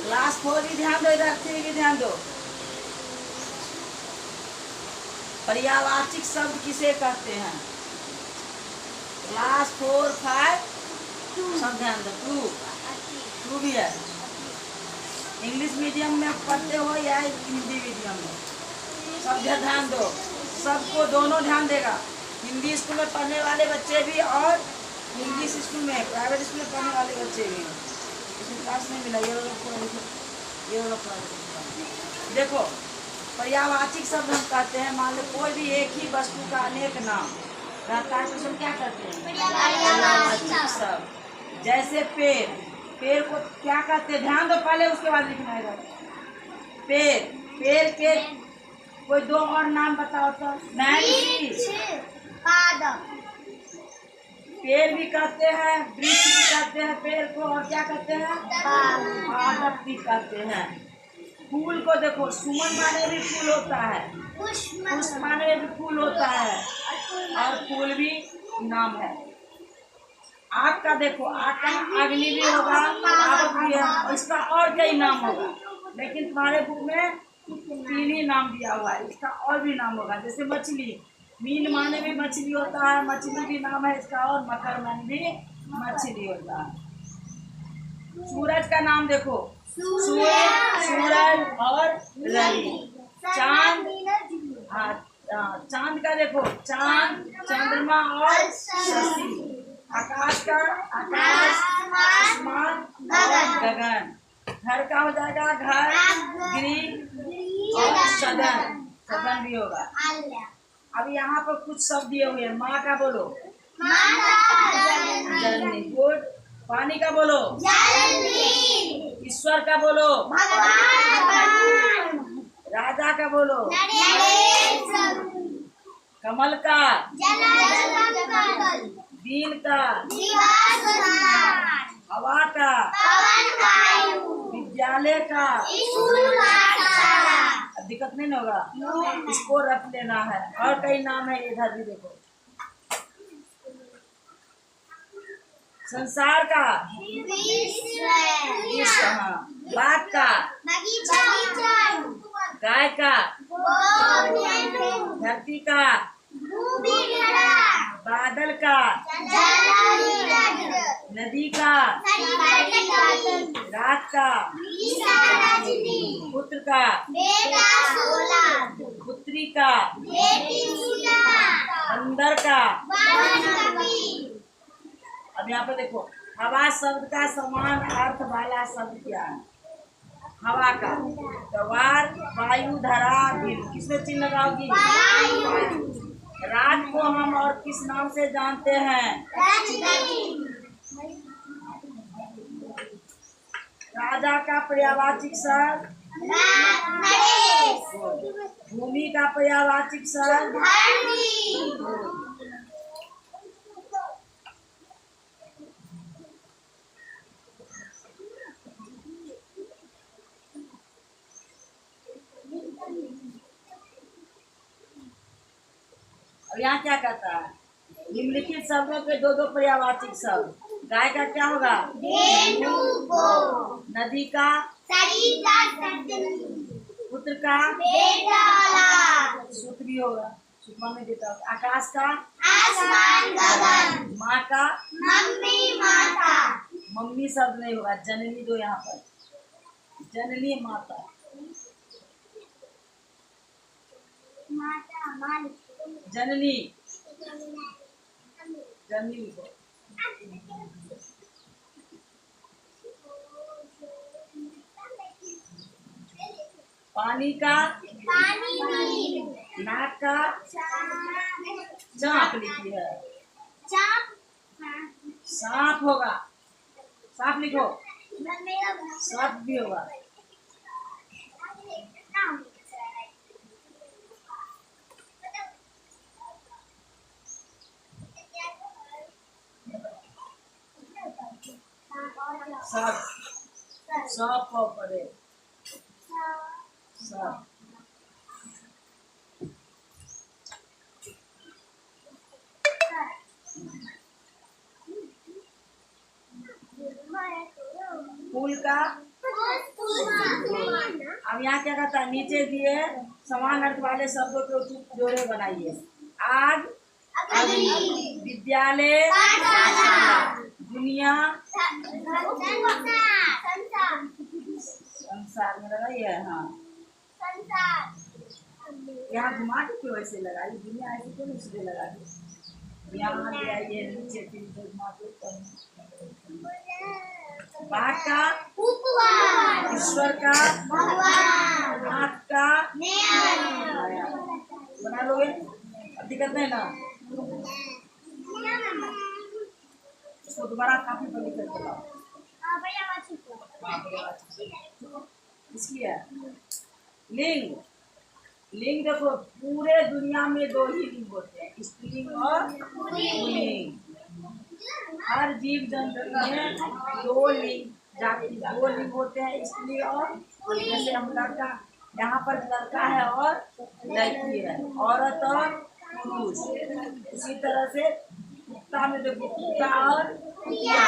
Class 4 की ध्यान दो, इधर 3 की ध्यान दो। पर्यायवाची शब्द किसे कहते हैं? क्लास 4, 5 सब ध्यान दो। टू भी है। इंग्लिश मीडियम में पढ़ते हो या हिंदी मीडियम में? सब ध्यान दो, सबको दोनों ध्यान देगा। हिंदी स्कूल में पढ़ने वाले बच्चे भी और इंग्लिश स्कूल में, प्राइवेट स्कूल में पढ़ने वाले बच्चे भी। इसमें क्लास नहीं मिला, ये देखो पर्यायवाची शब्द हम कहते हैं, मान लो कोई भी एक ही वस्तु का अनेक नाम रहता है तो उसको क्या कहते हैं? पर्यायवाची शब्द। जैसे पेड़, पेड़ को क्या कहते हैं? ध्यान दो, पहले उसके बाद लिखना है। पेड़, पेड़ के कोई दो और नाम बताओ तो। पेड़ भी कहते हैं, वृक्ष भी कहते हैं पेड़ को, और क्या कहते हैं? पादप भी कहते हैं। फूल को देखो, सुमन माने भी फूल होता है, पुष्प माने भी फूल होता है, और फूल भी नाम है। आग का देखो, आग का अग्नि भी होगा, पावक भी है, और इसका और कई नाम होगा, लेकिन तुम्हारे बुक में 3 ही नाम दिया हुआ है, इसका और भी नाम होगा। जैसे मछली, मीन माने भी मछली होता है, मछली भी नाम है इसका, और मकर माने भी मछली होता है। सूरज का नाम देखो, सूरज और रवि। चांद, चांद का देखो, चांद, चंद्रमा और शशि। आकाश का आकाश, आसमान और गगन। घर का हो जाएगा घर, गृह और सदन, सदन भी होगा। अब यहाँ पर कुछ शब्द दिए हुए हैं। माँ का बोलो, जननी। गुड। पानी का बोलो, ईश्वर का बोलो, राजा का बोलो, कमल का, दिन का, हवा का, विद्यालय का। अब दिक्कत नहीं होगा, इसको रख लेना है। और कई नाम है, इधर भी देखो। संसार का, विश्व, हाँ। बाग का, गाय का, धरती का, बादल का, नदी का, रात का, पुत्र का, पुत्री का, अंदर का। अब यहाँ पे देखो, हवा शब्द का समान अर्थ वाला शब्द क्या है? हवा का द्वार, वायु, धरा, भिन्न। किसमें चिन्ह लगाओगी? रात को हम और किस नाम से जानते हैं? राजा का पर्यायवाची शब्द भूमि का पर्यायवाची शब्द। अब यहाँ क्या कहता है? निम्नलिखित शब्दों के दो दो पर्यायवाची शब्द। गाय का क्या होगा? नदी का, पुत्र का, सूत्र भी होगा, सुषमा में देता होगा। आकाश का, माँ का, मम्मी शब्द नहीं होगा, जननी दो यहाँ पर, जननी माता। जननी, जननी लिखो। पानी का, नाक का, चाँप लिखी है। सांप होगा, सांप लिखो, सांप भी होगा। सब, सब पड़े, सब। यहाँ क्या कहता है, नीचे दिए समान अर्थ वाले शब्दों के उचित जोड़े बनाइए। आग अग्नि, विद्यालय पाठशाला, दुनिया संसार में लगाइए। हाँ यहाँ घुमा के क्यों ऐसे लगाई, दुनिया ऐसे क्यों इसलिए लगा दी, यहाँ ले आइए नीचे फिर घुमा के। बाघ का ईश्वर का हाथ का बना लोगे, अब दिक्कत नहीं ना। इसको दोबारा काफी पर लिख कर बताओ। इसलिए लिंग, लिंग देखो पूरे दुनिया में 2 ही लिंग होते हैं, स्त्रीलिंग और पुल्लिंग। हर जीव जंतु में 2 लिंग जाति 2 लिंग होते हैं, स्त्री और पुल्लिंग। जैसे हम लड़का, यहाँ पर लड़का है और लड़की है, औरत और पुरुष। इसी तरह से कुत्ता में देखो कुत्ता और कुतिया,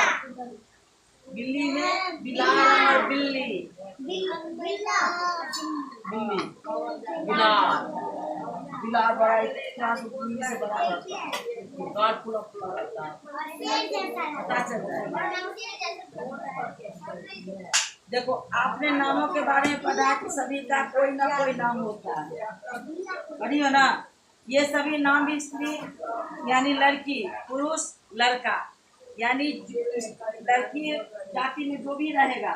बिल्ली में बिलार और बिल्ली, बिल्ली बिलार, बिलार बड़ा इतना बिल्ली से बड़ा रहता है, गाढ़ पूरा पूरा रहता है, पता चल जाएगा। देखो आपने नामों के बारे में पढ़ा कि सभी का कोई ना कोई नाम होता है, पढ़ी हो ना। ये सभी नाम भी स्त्री यानी लड़की, पुरुष लड़का, यानी लड़की जाति में जो भी रहेगा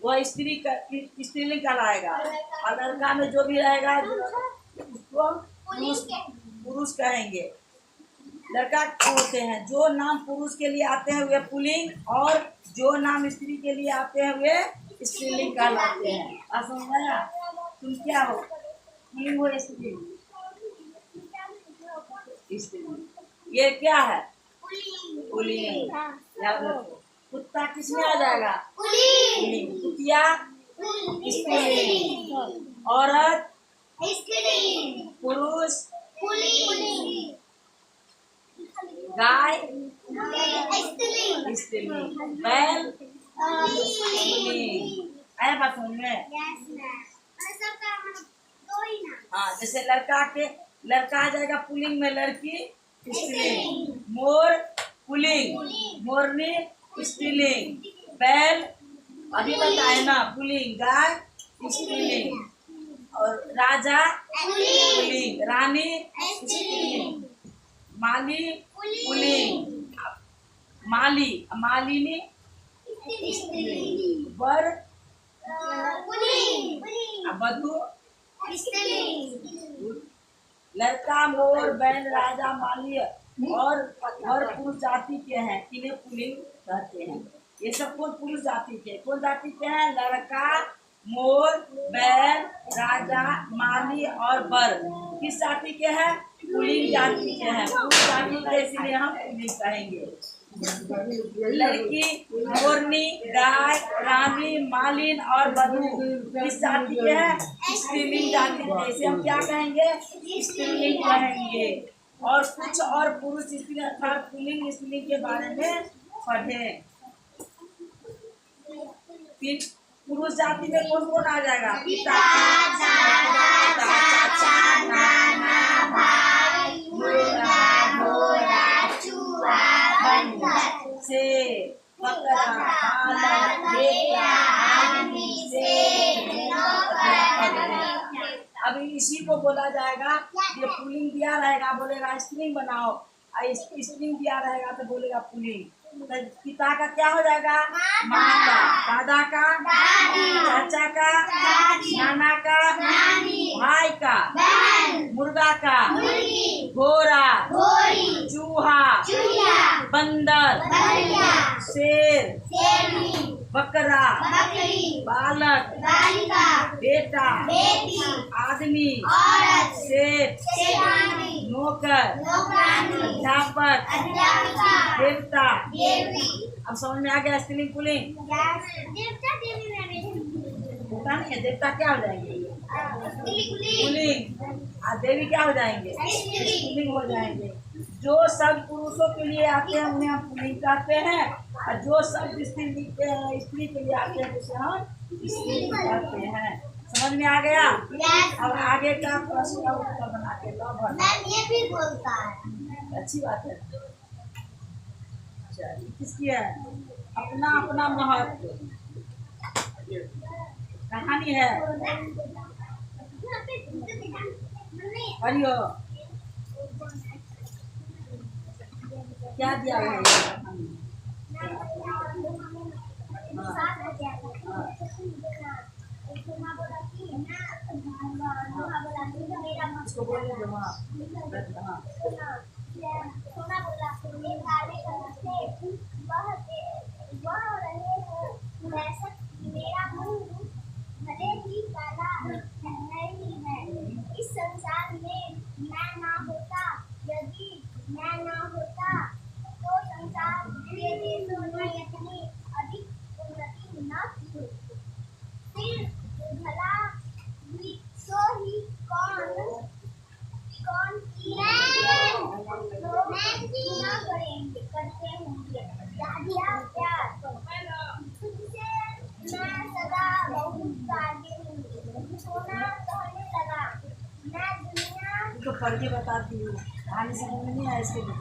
वह स्त्रीलिंग कहलाएगा, और लड़का में जो भी रहेगा उसको पुरुष कहेंगे। लड़का होते हैं जो नाम पुरुष के लिए आते हैं वे पुल्लिंग, और जो नाम स्त्री के लिए आते हैं वे स्त्रीलिंग कहलाते हैं। आप समझ आया? तुम क्या हो, पुल्लिंग हो स्त्री? ये क्या है? पुल्लिंग। याद रखो, कुत्ता किसमें आ जाएगा? पुल्लिंग। कुतिया स्त्रीलिंग, औरत पुरुष, गाय स्त्रीलिंग, बैल पुल्लिंग। आया बात समझ में? हाँ, जैसे लड़का आ जाएगा पुल्लिंग में, लड़की स्त्रीलिंग, मोर पुल्लिंग, मोरनी स्त्रीलिंग, बैल अभी बताए ना पुल्लिंग, गाय स्त्रीलिंग, और राजा पुल्लिंग, रानी स्त्रीलिंग, माली पुल्लिंग, मालिनी स्त्रीलिंग, वर वधू लड़का, मोर, बैल, राजा, माली और पुरुष जाति के हैं, इन्हें पुल्लिंग कहते हैं। ये सब कौन पुरुष जाति के, कौन जाति के हैं? लड़का, मोर, बैल, राजा, माली और वर किस जाति के हैं? पुल्लिंग जाति के हैं। पुरुष जाति के इसलिए हम पुल्लिंग कहेंगे। लड़की, मोरनी, गाय, रानी, मालिन और वधू किस जाति के हैं? स्त्रीलिंग जाति के। इसे हम क्या कहेंगे? स्त्रीलिंग कहेंगे। और कुछ और पुरुष स्त्री अर्थात पुल्लिंग स्त्रीलिंग के बारे में पढ़े। फिर पुरुष जाति में कौन कौन आ जाएगा? पिता, चाचा, नाना, भाई, घोड़ा, चूहा, बंदर, शेर, बकरा, बालक, बेटा, आदमी, अब इसी को बोला जाएगा। ये पुल्लिंग दिया रहेगा बोलेगा स्त्रीलिंग बनाओ, स्त्रीलिंग दिया रहेगा तो बोलेगा पुल्लिंग। तो पिता का क्या हो जाएगा? माता, दादा का चाचा का, नाना का, भाई का, मुर्गा का, घोड़ा, चूहा, बंदर, शेर, बकरा, बालक, बेटा, आदमी, सेठ, नौकर, अध्यापक, देवता। अब समझ में आ गया स्त्रीलिंग पुल्लिंग? देवता नहीं है, देवता क्या हो जाएंगे? पुल्लिंग। और देवी क्या हो जाएंगे? स्त्रीलिंग हो जाएंगे। जो शब्द पुरुषों के लिए आते हैं उन्हें हम पुल्लिंग कहते हैं, और जो शब्द स्त्री के लिए आते हैं उसे हम स्त्रीलिंग कहते हैं। समझ में आ गया? Yes. अब आगे का प्रश्न का उत्तर बना के लो भर। मैम ये भी बोलता है। अच्छी बात है। अच्छा ये किसकी है? अपना अपना महत्व कहानी है। हरियो क्या दिया हुआ है ये कहानी? इसको बोलने दो। हाँ हाँ सोना बोला ये काले कलर से वह रहे हैं वैसा मेरा मुंह भले ही काला नहीं है। इस संसार में मैं ना होता, यदि मैं ना होता तो संसार के देशों ने इतनी अधिक उन्नति न की होती। फिर भला भी तो ही कौन करते होंगे दादी आप प्यार तुझसे मैं सदा बहुत आगे हूँ। सोना कहने लगा मैं दुनिया तो पढ़ के बताती हूँ, कहानी समझ में नहीं आया इसके लिए।